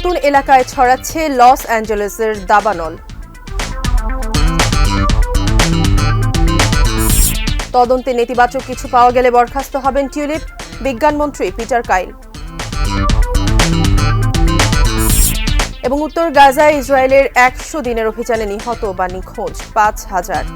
নতুন এলাকায় ছড়াচ্ছে লস অ্যাঞ্জেলেসের দাবানল। তদন্তে নেতিবাচক কিছু পাওয়া গেলে বরখাস্ত হবেন টিউলিপ, বিজ্ঞানমন্ত্রী পিটার কাইল। এবং উত্তর গাজায় ইসরায়েলের ১০০ দিনের অভিযানে নিহত বা নিখোঁজ ৫,০০০।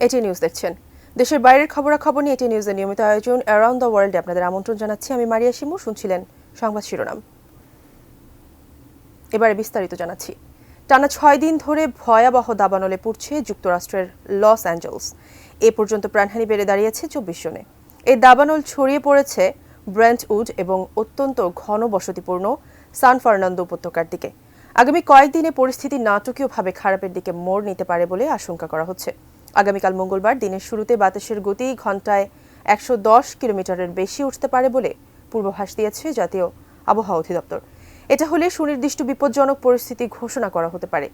এটি নিউজ দেখছেন। দেশের বাইরের খবরাখবর নিয়ে এটি নিউজের নিয়মিত আয়োজন অ্যারাউন্ড দ্য ওয়ার্ল্ডে আপনাদের আমন্ত্রণ জানাচ্ছি। আমি মারিয়া শিমু। শুনছিলেন সংবাদ শিরোনাম, এবারে বিস্তারিত জানাচ্ছি। টানা ৬ দিন ধরে ভয়াবহ দাবানলে পুড়ছে যুক্তরাষ্ট্রের লস অ্যাঞ্জেলস। এ পর্যন্ত প্রাণহানি বেড়ে দাঁড়িয়েছে ২৪ জনে। এই দাবানল ছড়িয়ে পড়েছে ব্রেন্টউড এবং অত্যন্ত ঘন বসতিপূর্ণ সান ফার্নান্দো উপত্যকার দিকে। আগামী কয়েকদিনে পরিস্থিতি নাটকীয়ভাবে খারাপের দিকে মোড় নিতে পারে বলে আশঙ্কা করা হচ্ছে। আগামীকাল মঙ্গলবার দিনের শুরুতে বাতাসের গতি ঘন্টায় ১১০ কিলোমিটারের বেশি উঠতে পারে বলে পূর্বাভাস দিয়েছে জাতীয় আবহাওয়া অধিদপ্তর। এটা হলে সুনির্দিষ্ট বিপজ্জনক পরিস্থিতি ঘোষণা করা হতে পারে।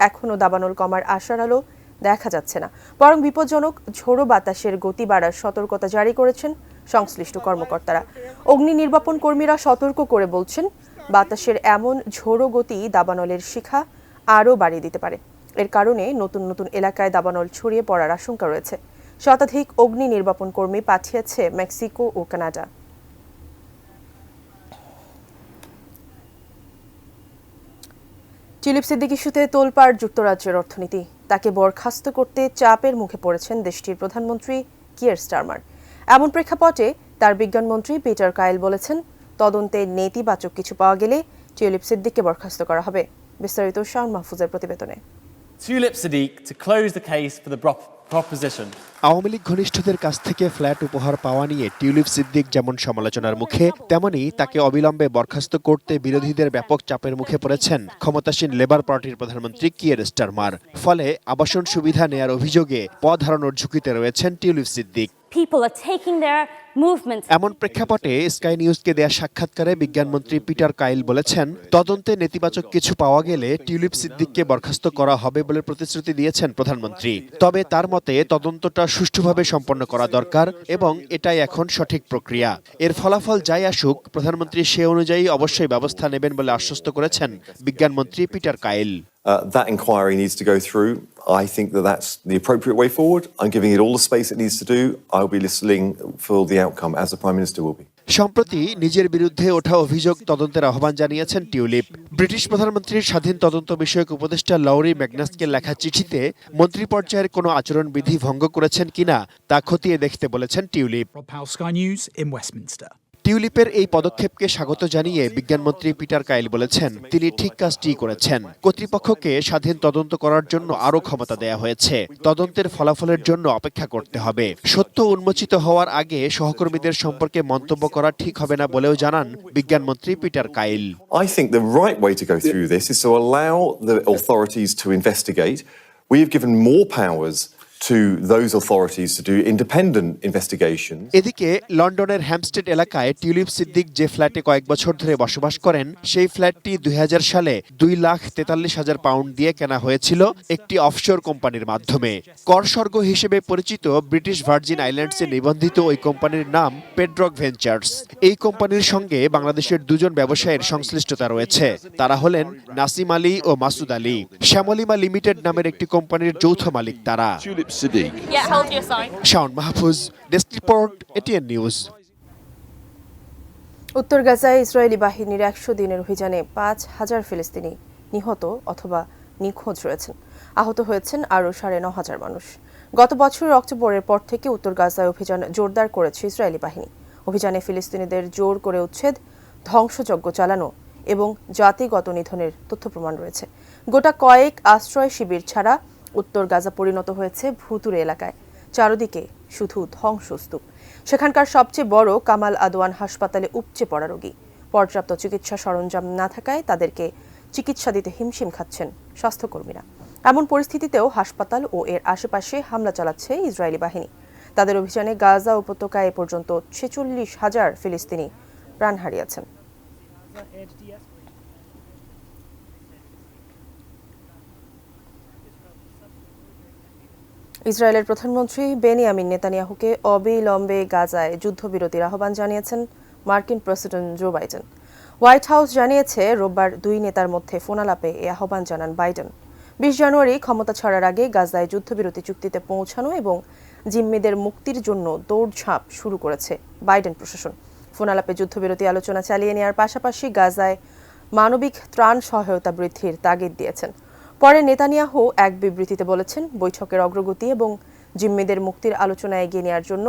এখনও দাবানল কমার আশার আলো দেখা যাচ্ছে না, বরং বিপজ্জনক ঝোড়ো বাতাসের গতি বাড়ার সতর্কতা জারি করেছেন সংশ্লিষ্ট কর্মকর্তারা। অগ্নি নির্বাপন কর্মীরা সতর্ক করে বলছেন, বাতাসের এমন ঝোড়ো গতি দাবানলের শিখা আরও বাড়িয়ে দিতে পারে। এর কারণে নতুন নতুন এলাকায় দাবানল ছড়িয়ে পড়ার আশঙ্কা রয়েছে। শতাধিক অগ্নি নির্বাপন কর্মী পাঠিয়েছে মেক্সিকো ও কানাডা। টিউলিপ সিদ্দিক ইস্যুতে তোলপাড় যুক্তরাজ্যের অর্থনীতি। তাকে বরখাস্ত করতে চাপের মুখে পড়েছেন দেশটির প্রধানমন্ত্রী কিয়ার স্টারমার। এমন প্রেক্ষাপটে তার বিজ্ঞানমন্ত্রী পিটার কাইল বলেছেন, তদন্তে নেতিবাচক কিছু পাওয়া গেলে টিউলিপ সিদ্দিককে বরখাস্ত করা হবে। বিস্তারিত শাওন মাহফুজের প্রতিবেদনে। Tulip Siddiq to close the case for the proposition. Awami League ঘনিষ্ঠদের কাছ থেকে ফ্ল্যাট উপহার পাওয়া নিয়ে টিউলিপ সিদ্দিক যেমন সমালোচনার মুখে, তেমনি তাকে অবিলম্বে বরখাস্ত করতে বিরোধীদের ব্যাপক চাপের মুখে পড়েছেন ক্ষমতাসীন লেবার পার্টির প্রধানমন্ত্রী কিয়ার স্টারমার। ফলে আবাসন সুবিধা নেয়ার অভিযোগে পদ হারানোর ঝুঁকিতে রয়েছেন টিউলিপ সিদ্দিক। এমন প্রেক্ষাপটে স্কাই নিউজকে দেয়া সাক্ষাৎকারে বিজ্ঞানমন্ত্রী পিটার কাইল বলেছেন, তদন্তে নেতিবাচক কিছু পাওয়া গেলে টিউলিপ সিদ্দিককে বরখাস্ত করা হবে বলে প্রতিশ্রুতি দিয়েছেন প্রধানমন্ত্রী। তবে তার মতে তদন্তটা সুষ্ঠুভাবে সম্পন্ন করা দরকার এবং এটাই এখন সঠিক প্রক্রিয়া। এর ফলাফল যাই আসুক, প্রধানমন্ত্রী সে অনুযায়ী অবশ্যই ব্যবস্থা নেবেন বলে আশ্বস্ত করেছেন বিজ্ঞানমন্ত্রী Peter Kyle. That inquiry needs to go through. I think that that's the appropriate way forward. I'm giving it all the space it needs to do. I'll be listening for the outcome, as the Prime Minister will be. সম্প্রতি নিজের বিরুদ্ধে ওঠা অভিযোগ তদন্তের আহ্বান জানিয়েছেন tulip. British প্রধানমন্ত্রীর স্বাধীন তদন্ত বিষয়ক উপদেষ্টা লাউরি ম্যাগনাসকে লেখা চিঠিতে মন্ত্রী পর্যায়ের কোনো আচরণবিধি ভঙ্গ করেছেন কিনা তা খতিয়ে দেখতে বলেছেন টিউলিপ। টিউলিপের এই পদক্ষেপকে স্বাগত জানিয়ে বিজ্ঞানমন্ত্রী পিটার কাইল বলেছেন, তিনি ঠিক কাজটি করেছেন। কর্তৃপক্ষকে স্বাধীন তদন্ত করার জন্য আরও ক্ষমতা দেয়া হয়েছে। তদন্তের ফলাফলের জন্য অপেক্ষা করতে হবে। সত্য উন্মোচিত হওয়ার আগে সহকর্মীদের সম্পর্কে মন্তব্য করা ঠিক হবে না বলেও জানান বিজ্ঞানমন্ত্রী Peter Kyle. I think the right way to go through this is to allow the authorities to investigate. We have given more powers to those authorities to do independent investigations. এদিকে লন্ডনের হ্যামস্টেড এলাকায় tulip Siddique যে ফ্ল্যাটে কয়েক বছর ধরে বসবাস করেন, সেই ফ্ল্যাটটি ২০০০ সালে ২,৪৩,০০০ পাউন্ড দিয়ে কেনা হয়েছিল একটি অফশোর কোম্পানির মাধ্যমে। করস্বর্গ হিসেবে পরিচিত ব্রিটিশ ভার্জিন আইল্যান্ডসে নিবন্ধিত ওই কোম্পানির নাম পেড্রক ভেঞ্চার্স। এই কোম্পানির সঙ্গে বাংলাদেশের দুজন ব্যবসায়ীর সংশ্লিষ্টতা রয়েছে। তারা হলেন নাসিম আলী ও মাসুদ আলী। শ্যামলিমা লিমিটেড নামের একটি কোম্পানির যৌথ মালিক তারা। Shaon Mahfuz, desk report, ATN news. উত্তর গাজায় ইসরায়েলি বাহিনীর ১০০ দিনের অভিযানে ৫,০০০ ফিলিস্তিনি নিহত অথবা নিখোঁজ রয়েছেন। আহত হয়েছেন আরও ৯,৫০০ মানুষ। গত বছরের অক্টোবরের পর থেকে উত্তর গাজায় অভিযান জোরদার করেছে ইসরায়েলি বাহিনী। অভিযানে ফিলিস্তিনিদের জোর করে উচ্ছেদ, ধ্বংসযজ্ঞ চালানো এবং জাতিগত নিধনের তথ্য প্রমাণ রয়েছে। গোটা কয়েক আশ্রয় শিবির ছাড়া উত্তর গাজা পরিণত হয়েছে ভুতুড়ে এলাকায়। চারদিকে শুধু ধ্বংসস্তূপ। সেখানকার সবচেয়ে বড় কামাল আদওয়ান হাসপাতালে উপচে পড়া রোগী। পর্যাপ্ত চিকিৎসা সরঞ্জাম না থাকায় তাদেরকে চিকিৎসা দিতে হিমশিম খাচ্ছেন স্বাস্থ্যকর্মীরা। এমন পরিস্থিতিতেও হাসপাতাল ও এর আশেপাশে হামলা চালাচ্ছে ইসরায়েলি বাহিনী। তাদের অভিযানে গাজা উপত্যকায় এ পর্যন্ত ৪৬,০০০ ফিলিস্তিনি প্রাণ হারিয়েছেন। ইসরায়েলের প্রধানমন্ত্রী বেনিয়ামিন নেতানিয়াহুকে অবিলম্বে গাজায় যুদ্ধবিরতির আহ্বান জানিয়েছেন মার্কিন president Joe Biden. White House জানিয়েছে রোববার দুই নেতার মধ্যে ফোনালাপে এই আহ্বান জানান বাইডেন। 20 জানুয়ারি ক্ষমতা ছাড়ার আগে গাজায় যুদ্ধবিরতি চুক্তিতে পৌঁছানো এবং জিম্মিদের মুক্তির জন্য দৌড়ঝাঁপ শুরু করেছে বাইডেন প্রশাসন। ফোনালাপে যুদ্ধবিরতি আলোচনা চালিয়ে নেওয়ার পাশাপাশি গাজায় মানবিক ত্রাণ সহায়তা বৃদ্ধির তাগিদ দিয়েছেন। পরে নেতানিয়াহু এক বিবৃতিতে বলেছেন, বৈঠকের অগ্রগতি এবং জিম্মিদের মুক্তির আলোচনা এগিয়ে নেওয়ার জন্য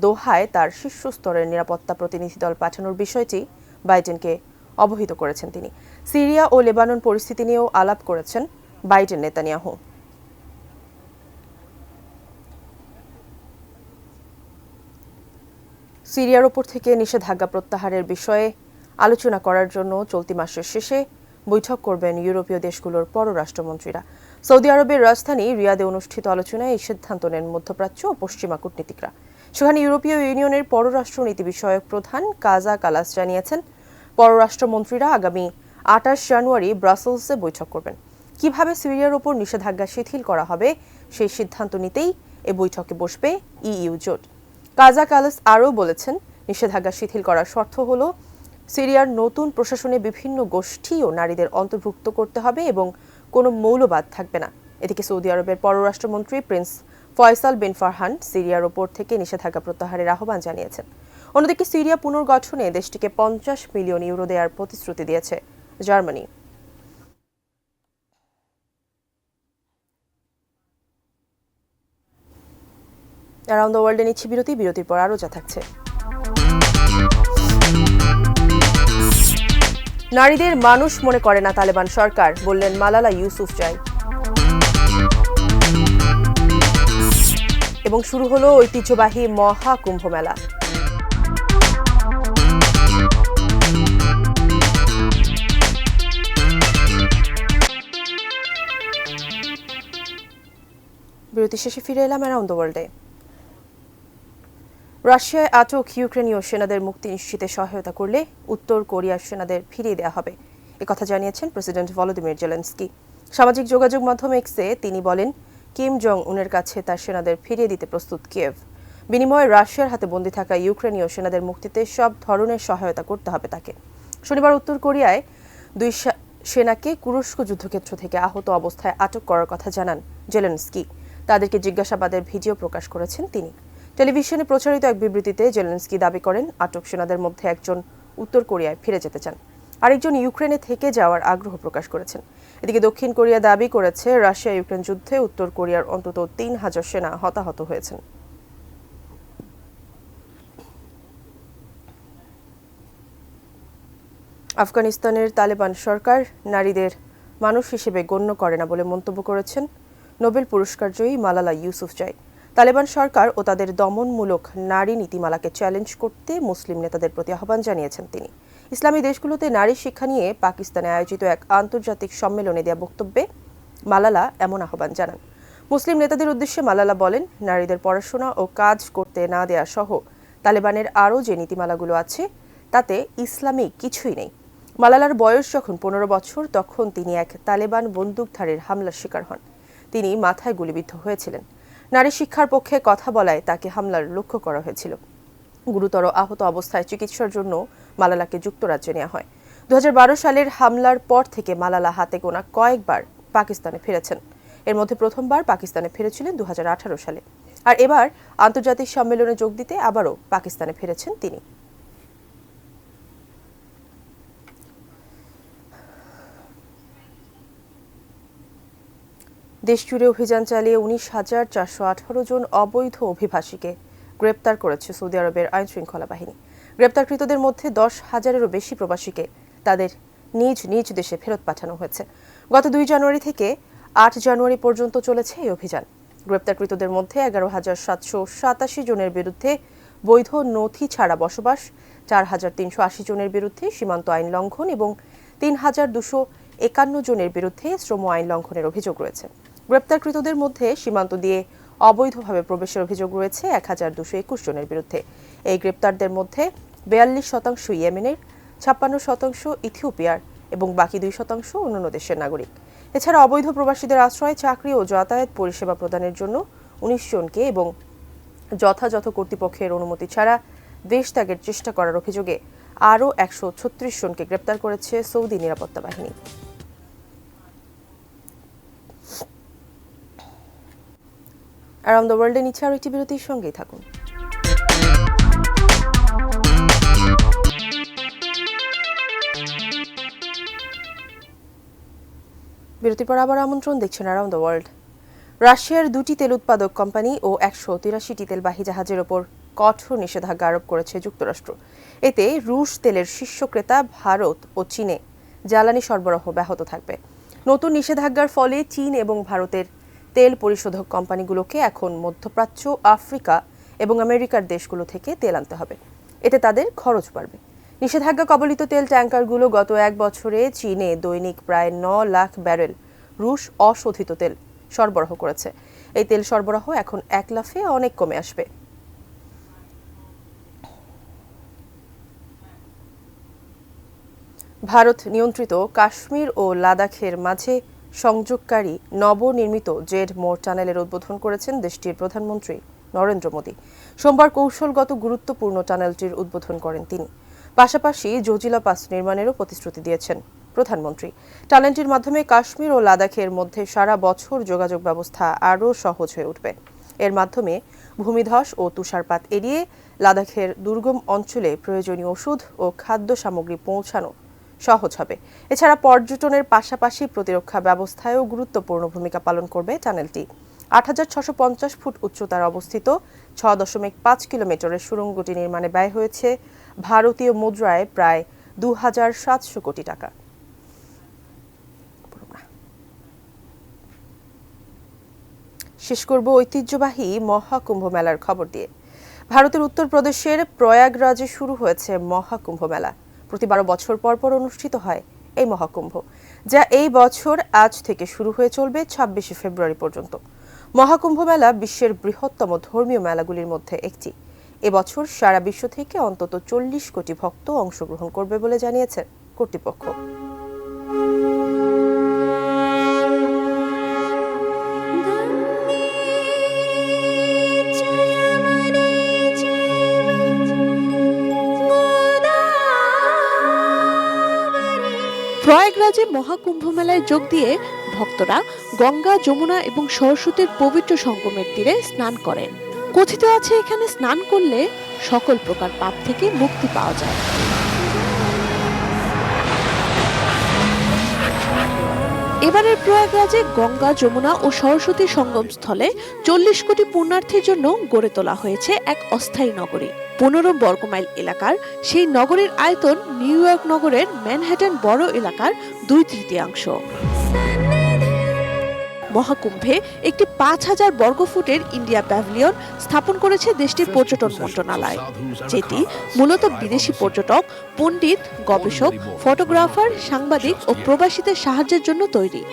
দোহায় তার শীর্ষ স্তরের নিরাপত্তা প্রতিনিধি দল পাঠানোর বিষয়টি বাইডেনকে অবহিত করেছেন তিনি। সিরিয়া ও লেবানন পরিস্থিতি নিয়েও আলাপ করেছেন বাইডেন নেতানিয়াহু। সিরিয়ার ওপর থেকে নিষেধাজ্ঞা প্রত্যাহারের বিষয়ে আলোচনা করার জন্য চলতি মাসের শেষে বৈঠক করবেন ইউরোপীয় দেশগুলোর পররাষ্ট্রমন্ত্রীরা। সৌদি আরবের রাজধানী রিয়াদে অনুষ্ঠিত আলোচনায় এই সিদ্ধান্ত নেন মধ্যপ্রাচ্য ও পশ্চিমা কূটনীতিকরা। সেখানে ইউরোপীয় ইউনিয়নের পররাষ্ট্রনীতি বিষয়ক প্রধান কাজা কালাস জানিয়েছেন, পররাষ্ট্রমন্ত্রীরা আগামী 28 জানুয়ারি ব্রাসেলসে বৈঠক করবেন। কিভাবে সিরিয়ার ওপর নিষেধাজ্ঞা শিথিল করা হবে সেই সিদ্ধান্ত নিতেই এ বৈঠকে বসবে ইইউ জোট। কাজা কালাস আরও বলেছেন, নিষেধাজ্ঞা শিথিল করার শর্ত হল সিরিয়ার নতুন প্রশাসনে বিভিন্ন গোষ্ঠী ও নারীদের অন্তর্ভুক্ত করতে হবে এবং কোনো মৌলবাদ থাকবে না। এদিকে সৌদি আরবের পররাষ্ট্রমন্ত্রী প্রিন্স ফয়সাল বিন ফারহান সিরিয়ার ওপর থেকে নিষেধাজ্ঞা প্রত্যাহারের আহ্বান জানিয়েছেন। অন্যদিকে সিরিয়া পুনর্গঠনে দেশটিকে 50 মিলিয়ন ইউরো দেওয়ার প্রতিশ্রুতি দিয়েছে জার্মানি। অ্যারাউন্ড দ্য ওয়ার্ল্ডে নিচ্ছি বিরতি। বিরতির পর আরও যা থাকছে। নারীদের মানুষ মনে করে না তালেবান সরকার, বললেন মালালা ইউসুফজাই। এবং শুরু হলো ঐতিহ্যবাহী মহাকুম্ভ মেলা। বিরতি শেষে ফিরে এলাম অ্যারাউন্ড দ্য ওয়ার্ল্ডে। রাশিয়ায় আটক ইউক্রেনীয় সেনাদের মুক্তি নিশ্চিতে সহায়তা করলে উত্তর কোরিয়ার সেনাদের ফিরিয়ে দেওয়া হবে, একথা জানিয়েছেন প্রেসিডেন্ট ভলোদিমির জেলেনস্কি। সামাজিক যোগাযোগ মাধ্যম এক্সে তিনি বলেন, কিম জং উনের কাছে তার সেনাদের ফিরিয়ে দিতে প্রস্তুত কিয়েভ। বিনিময়ে রাশিয়ার হাতে বন্দী থাকা ইউক্রেনীয় সেনাদের মুক্তিতে সব ধরনের সহায়তা করতে হবে তাকে। শনিবার উত্তর কোরিয়ায় দুই সেনাকে কুরস্ক যুদ্ধক্ষেত্র থেকে আহত অবস্থায় আটক করার কথা জানান জেলেনস্কি। তাদেরকে জিজ্ঞাসাবাদের ভিডিও প্রকাশ করেছেন তিনি। টেলিভিশনে প্রচারিত এক বিবৃতিতে জেলেনস্কি দাবি করেন, আটক সেনাদের মধ্যে একজন উত্তর কোরিয়ায় ফিরে যেতে চান, আরেকজন ইউক্রেনে থেকে যাওয়ার আগ্রহ প্রকাশ করেছেন। এদিকে দক্ষিণ কোরিয়া দাবি করেছে, রাশিয়া ইউক্রেন যুদ্ধে উত্তর কোরিয়ার অন্তত 3000 সেনা হতাহত হয়েছেন। আফগানিস্তানের তালেবান সরকার নারীদের মানুষ হিসেবে গণ্য করে না বলে মন্তব্য করেছেন নোবেল পুরস্কারজয়ী মালালা ইউসুফজাই। তালেবান সরকার ও তাদের দমনমূলক নারী নীতিমালাকে চ্যালেঞ্জ করতে মুসলিম নেতাদের প্রতি আহ্বান জানিয়েছেন তিনি। ইসলামী দেশগুলোতে নারী শিক্ষা নিয়ে পাকিস্তানে আয়োজিত এক আন্তর্জাতিক সম্মেলনে দেওয়া বক্তব্যে মালালা এমন আহ্বান জানান। মুসলিম নেতাদের উদ্দেশ্যে মালালা বলেন, নারীদের পড়াশোনা ও কাজ করতে না দেয়া সহ তালেবানের আরও যে নীতিমালাগুলো আছে তাতে ইসলামিক কিছুই নেই। মালালার বয়স যখন 15 বছর, তখন তিনি এক তালেবান বন্দুকধারীর হামলার শিকার হন। তিনি মাথায় গুলিবিদ্ধ হয়েছিলেন। নারী শিক্ষার পক্ষে কথা বলায় তাকে হামলার লক্ষ্য করা হয়েছিল। গুরুতর আহত অবস্থায় চিকিৎসার জন্য মালালাকে যুক্তরাজ্যে নেওয়া হয়। 2012 সালের হামলার পর থেকে মালালা হাতে গোনা কয়েকবার পাকিস্তানে ফিরেছেন। এর মধ্যে প্রথমবার পাকিস্তানে ফিরেছিলেন 2018 সালে, আর এবার আন্তর্জাতিক সম্মেলনে যোগ দিতে আবারও পাকিস্তানে ফিরেছেন তিনি। দেশজুড়ে অভিযান চালিয়ে 19,418 জন অবৈধ অভিবাসীকে গ্রেপ্তার করেছে সৌদি আরবের আইনশৃঙ্খলা বাহিনী। গ্রেপ্তারকৃতদের মধ্যে 10,000-এরও বেশি প্রবাসীকে তাদের নিজ নিজ দেশে ফেরত পাঠানো হয়েছে। গত 2 জানুয়ারি থেকে 8 জানুয়ারি পর্যন্ত চলেছে এই অভিযান। গ্রেপ্তারকৃতদের মধ্যে 11,787 জনের বিরুদ্ধে বৈধ নথি ছাড়া বসবাস, 4,380 জনের বিরুদ্ধে সীমান্ত আইন লঙ্ঘন এবং 3,251 জনের বিরুদ্ধে শ্রম আইন লঙ্ঘনের অভিযোগ রয়েছে। গ্রেপ্তারকৃতদের মধ্যে সীমান্ত দিয়ে অবৈধভাবে প্রবেশের অভিযোগ রয়েছে 1,221 জনের বিরুদ্ধে। এই গ্রেপ্তারদের মধ্যে 42% ইয়েমেনের, 56% ইথিওপিয়ার এবং বাকি 2% অন্যান্য দেশের নাগরিক। এছাড়া অবৈধ প্রবাসীদের আশ্রয়, চাকরি ও যাতায়াত পরিষেবা প্রদানের জন্য 19 জনকে এবং যথাযথ কর্তৃপক্ষের অনুমতি ছাড়া দেশ ত্যাগের চেষ্টা করার অভিযোগে আরও 136 জনকে গ্রেপ্তার করেছে সৌদি নিরাপত্তা বাহিনী। অ্যারাউন্ড দ্য ওয়ার্ল্ডে নিচ্ছে আরও একটি বিরতির সঙ্গেই থাকুন। বিরতির পর আবার আমন্ত্রণ, দেখছেন অ্যারাউন্ড দ্য ওয়ার্ল্ড। রাশিয়ার 2টি তেল উৎপাদক কোম্পানি ও 183টি তেলবাহী জাহাজের ওপর কঠোর নিষেধাজ্ঞা আরোপ করেছে যুক্তরাষ্ট্র। এতে রুশ তেলের শীর্ষ ক্রেতা ভারত ও চীনে জ্বালানি সরবরাহ ব্যাহত থাকবে। নতুন নিষেধাজ্ঞার ফলে চীন এবং ভারতের তেল পরিশোধক কোম্পানিগুলোকে এখন মধ্যপ্রাচ্য, আফ্রিকা এবং আমেরিকার দেশগুলো থেকে তেল আনতে হবে। এতে তাদের খরচ বাড়বে। নিষেধাজ্ঞা কবলিত তেল ট্যাঙ্কারগুলো গত 1 বছরে চীনে দৈনিক প্রায় 9 লাখ ব্যারেল রুশ অশোধিত তেল সরবরাহ করেছে। এই তেল সরবরাহ এখন 1 লাফে অনেক কমে আসবে। ভারত নিয়ন্ত্রিত কাশ্মীর ও লাদাখের মাঝে সংযোগকারী নবনির্মিত জেড মোর টানেলের উদ্বোধন করেছেন দেশটির প্রধানমন্ত্রী নরেন্দ্র মোদী। সোমবার কৌশলগত গুরুত্বপূর্ণ টানেলটির উদ্বোধন করেন তিনি। পাশাপাশি জজিলা পাস নির্মাণেরও প্রতিশ্রুতি দিয়েছেন প্রধানমন্ত্রী। টানেলটির মাধ্যমে কাশ্মীর ও লাদাখের মধ্যে সারা বছর যোগাযোগ ব্যবস্থা আরও সহজ হয়ে উঠবে। এর মাধ্যমে ভূমিধস ও তুষারপাত এড়িয়ে লাদাখের দুর্গম অঞ্চলে প্রয়োজনীয় ওষুধ ও খাদ্য সামগ্রী পৌঁছানো সহজ হবে। এছাড়া পর্যটনের পাশাপাশি প্রতিরক্ষা ব্যবস্থায়ও গুরুত্বপূর্ণ ভূমিকা পালন করবে টানেলটি। ৮৬৫০ ফুট উচ্চতার অবস্থিত ৬.৫ কিলোমিটারের সুড়ঙ্গটি নির্মাণে ব্যয় হয়েছে ভারতীয় মুদ্রায় প্রায় ২,৭০০ কোটি টাকা। শেষ করব ঐতিহ্যবাহী মহাকুম্ভ মেলার খবর দিয়ে। ভারতের উত্তরপ্রদেশের প্রয়াগরাজে শুরু হয়েছে মহাকুম্ভ মেলা। প্রতি ১২ বছর পর পর অনুষ্ঠিত হয় এই মহাকুম্ভ, যা এই বছর আজ থেকে শুরু হয়ে চলবে ২৬শে ফেব্রুয়ারি পর্যন্ত। মহাকুম্ভ মেলা বিশ্বের বৃহত্তম ধর্মীয় মেলাগুলির মধ্যে একটি। এবছর সারা বিশ্ব থেকে অন্তত ৪০ কোটি ভক্ত অংশগ্রহণ করবে বলে জানিয়েছে কর্তৃপক্ষ। প্রয়াগরাজে মহাকুম্ভ মেলায় যোগ দিয়ে ভক্তরা গঙ্গা, যমুনা এবং সরস্বতীর পবিত্র সঙ্গমের তীরে স্নান করেন। কথিত আছে এখানে স্নান করলে সকল প্রকার পাপ থেকে মুক্তি পাওয়া যায়। এবারের প্রয়াগরাজে গঙ্গা, যমুনা ও সরস্বতী সঙ্গম স্থলে ৪০ কোটি পুণ্যার্থীর জন্য গড়ে তোলা হয়েছে এক অস্থায়ী নগরী। ১৫ বর্গমাইল এলাকার সেই নগরীর আয়তন নিউ ইয়র্ক নগরের ম্যানহাটন বড় এলাকার ২/৩ মহাকুম্ভে একটি ৫,০০০ বর্গফুটের ইন্ডিয়া প্যাভিলিয়ন স্থাপন করেছে দেশটির পর্যটন মন্ত্রণালয়, যেটি মূলত বিদেশি পর্যটক, পণ্ডিত, গবেষক, ফটোগ্রাফার, সাংবাদিক ও প্রবাসীদের সাহায্যের জন্য তৈরি।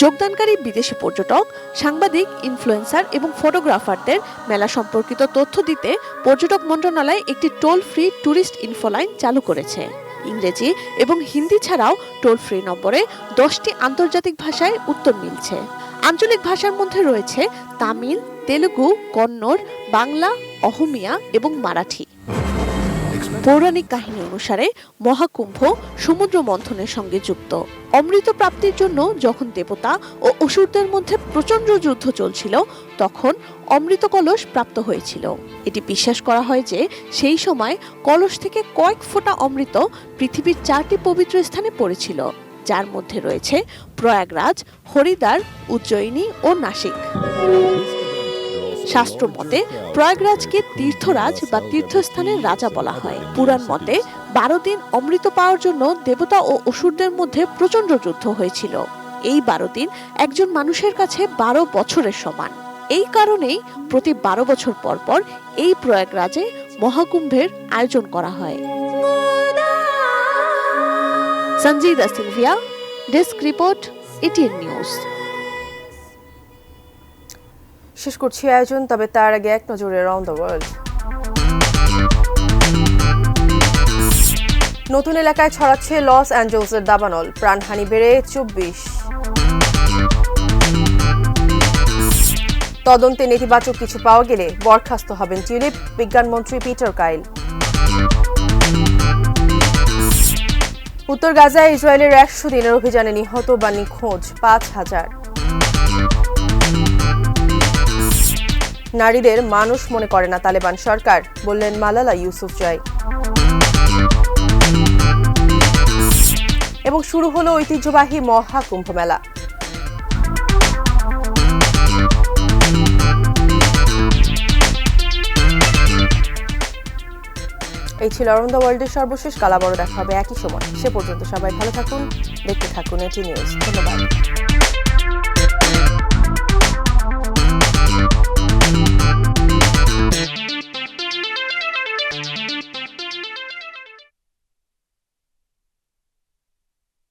যোগদানকারী বিদেশি পর্যটক, সাংবাদিক, ইনফ্লুয়েন্সার এবং ফটোগ্রাফারদের মেলা সম্পর্কিত তথ্য দিতে পর্যটক মন্ত্রণালয় একটি টোল ফ্রি ট্যুরিস্ট ইনফোলাইন চালু করেছে। ইংরেজি এবং হিন্দি ছাড়াও টোল ফ্রি নম্বরে 10টি আন্তর্জাতিক ভাষায় উত্তর মিলছে। আঞ্চলিক ভাষার মধ্যে রয়েছে তামিল, তেলুগু, কন্নড়, বাংলা, অহমিয়া এবং মারাঠি। পৌরাণিক কাহিনী অনুসারে মহাকুম্ভ সমুদ্র মন্থনের সঙ্গে যুক্ত। অমৃত প্রাপ্তির জন্য যখন দেবতা ও অসুরদের মধ্যে প্রচন্ড যুদ্ধ চলছিল, তখন অমৃত কলস প্রাপ্ত হয়েছিল। এটি বিশ্বাস করা হয় যে সেই সময় কলস থেকে কয়েক ফোঁটা অমৃত পৃথিবীর 4টি পবিত্র স্থানে পড়েছিল, যার মধ্যে রয়েছে প্রয়াগরাজ, হরিদ্বার, উজ্জয়িনী ও নাসিক। শাস্ত্র মতে প্রয়াগরাজকে তীর্থরাজ বা তীর্থস্থানের রাজা বলা হয়। পুরাণ মতে 12 দিন অমৃত পাওয়ার জন্য দেবতা ও অসুরদের মধ্যে প্রচন্ড যুদ্ধ হয়েছিল। এই 12 দিন একজন মানুষের কাছে 12 বছরের সমান। এই কারণেই প্রতি 12 বছর পর পর এই প্রয়াগরাজে মহাকুম্ভের আয়োজন করা হয়। Sanjida Sylvia, desk report, ATN news. শেষ করছি আয়োজন, তবে তার আগে এক নজরে অ্যারাউন্ড দ্য ওয়ার্ল্ড। নতুন এলাকায় ছড়াচ্ছে লস অ্যাঞ্জেলসের দাবানল, প্রাণহানি বেড়ে 24। তদন্তে নেতিবাচক কিছু পাওয়া গেলে বরখাস্ত হবেন টিউলিপ, বিজ্ঞানমন্ত্রী পিটার কাইল। উত্তর গাজায় ইসরায়েলের 100 দিনের অভিযানে নিহত বা নিখোঁজ 5000। নারীদের মানুষ মনে করে না তালেবান সরকার, বললেন মালালা ইউসুফজাই। এবং শুরু হলো ঐতিহ্যবাহী মহাকুম্ভ মেলা। এই ছিল অরুণ দ্য ওয়ার্ল্ডের সর্বশেষ। কাল আবারও দেখা হবে একই সময়। সে পর্যন্ত সবাই ভালো থাকুন, দেখতে থাকুন এটি নিউজ। ধন্যবাদ।